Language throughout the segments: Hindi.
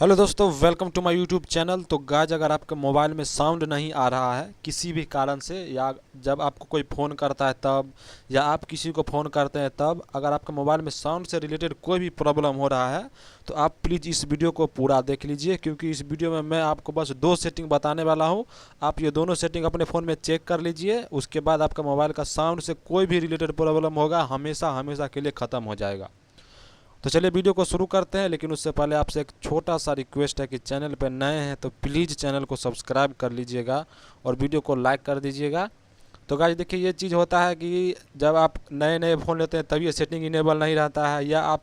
हेलो दोस्तों, welcome to my YouTube channel. तो गाइस, अगर आपके मोबाइल में साउंड नहीं आ रहा है किसी भी कारण से, या जब आपको कोई फ़ोन करता है तब, या आप किसी को फ़ोन करते हैं तब, अगर आपके मोबाइल में साउंड से रिलेटेड कोई भी प्रॉब्लम हो रहा है तो आप प्लीज़ इस वीडियो को पूरा देख लीजिए, क्योंकि इस वीडियो में मैं आपको बस दो सेटिंग बताने वाला हूँ। आप ये दोनों सेटिंग अपने फ़ोन में चेक कर लीजिए, उसके बाद आपका मोबाइल का साउंड से कोई भी रिलेटेड प्रॉब्लम होगा हमेशा हमेशा के लिए ख़त्म हो जाएगा। तो चलिए वीडियो को शुरू करते हैं, लेकिन उससे पहले आपसे एक छोटा सा रिक्वेस्ट है कि चैनल पर नए हैं तो प्लीज़ चैनल को सब्सक्राइब कर लीजिएगा और वीडियो को लाइक कर दीजिएगा। तो गाइस देखिए, ये चीज़ होता है कि जब आप नए नए फ़ोन लेते हैं तब ये सेटिंग इनेबल नहीं रहता है, या आप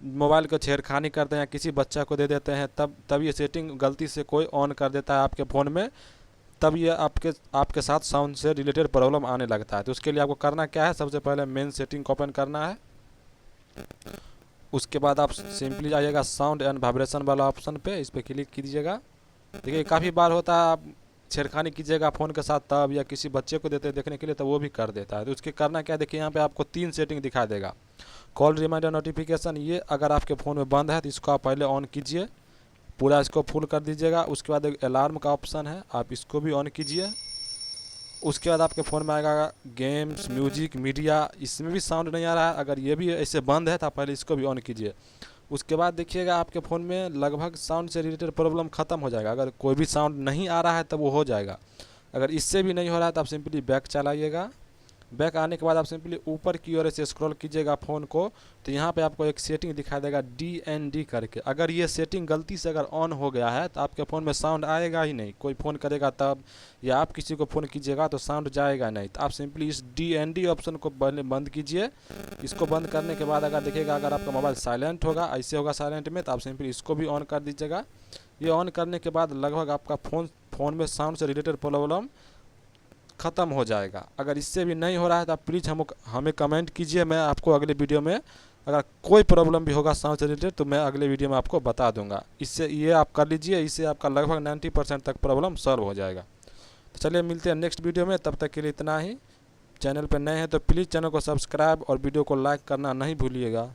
मोबाइल को छेड़खानी करते हैं या किसी बच्चा को दे देते हैं तब ये सेटिंग गलती से कोई ऑन कर देता है आपके फ़ोन में, तब ये आपके साथ साउंड से रिलेटेड प्रॉब्लम आने लगता है। तो उसके लिए आपको करना क्या है, सबसे पहले मेन सेटिंग को ओपन करना है। उसके बाद आप सिंपली जाइएगा साउंड एंड वाइब्रेशन वाला ऑप्शन पे, इस पर क्लिक कीजिएगा। देखिए काफ़ी बार होता है आप छेड़खानी कीजिएगा फ़ोन के साथ तब, या किसी बच्चे को देते देखने के लिए तो वो भी कर देता है। तो उसके करना क्या है, देखिए यहाँ पे आपको तीन सेटिंग दिखा देगा। कॉल रिमाइंडर नोटिफिकेशन, ये अगर आपके फ़ोन में बंद है तो इसको आप पहले ऑन कीजिए, पूरा इसको फुल कर दीजिएगा। उसके बाद एक अलार्म का ऑप्शन है, आप इसको भी ऑन कीजिए। उसके बाद आपके फ़ोन में आएगा गेम्स, म्यूजिक, मीडिया, इसमें भी साउंड नहीं आ रहा है, अगर ये भी ऐसे बंद है तो आप पहले इसको भी ऑन कीजिए। उसके बाद देखिएगा आपके फ़ोन में लगभग साउंड से रिलेटेड प्रॉब्लम ख़त्म हो जाएगा। अगर कोई भी साउंड नहीं आ रहा है तब वो हो जाएगा। अगर इससे भी नहीं हो रहा है तो आप सिंपली बैक चलाइएगा। बैक आने के बाद आप सिंपली ऊपर की ओर से स्क्रॉल कीजिएगा फ़ोन को, तो यहाँ पे आपको एक सेटिंग दिखाई देगा DND करके। अगर ये सेटिंग गलती से अगर ऑन हो गया है तो आपके फ़ोन में साउंड आएगा ही नहीं। कोई फ़ोन करेगा तब, या आप किसी को फ़ोन कीजिएगा तो साउंड जाएगा नहीं। तो आप सिंपली इस DND ऑप्शन को बंद कीजिए। इसको बंद करने के बाद अगर देखिएगा, अगर आपका मोबाइल साइलेंट होगा, ऐसे होगा साइलेंट में, तो आप सिंपली इसको भी ऑन कर दीजिएगा। ये ऑन करने के बाद लगभग आपका फ़ोन में साउंड से रिलेटेड प्रॉब्लम ख़त्म हो जाएगा। अगर इससे भी नहीं हो रहा है तो आप प्लीज़ हमें कमेंट कीजिए। मैं आपको अगले वीडियो में, अगर कोई प्रॉब्लम भी होगा साउंड से रिलेटेड, तो मैं अगले वीडियो में आपको बता दूंगा। इससे ये आप कर लीजिए, इससे आपका लगभग 90% तक प्रॉब्लम सॉल्व हो जाएगा। तो चलिए मिलते हैं नेक्स्ट वीडियो में, तब तक के लिए इतना ही। चैनल पर नए हैं तो प्लीज़ चैनल को सब्सक्राइब और वीडियो को लाइक करना नहीं भूलिएगा।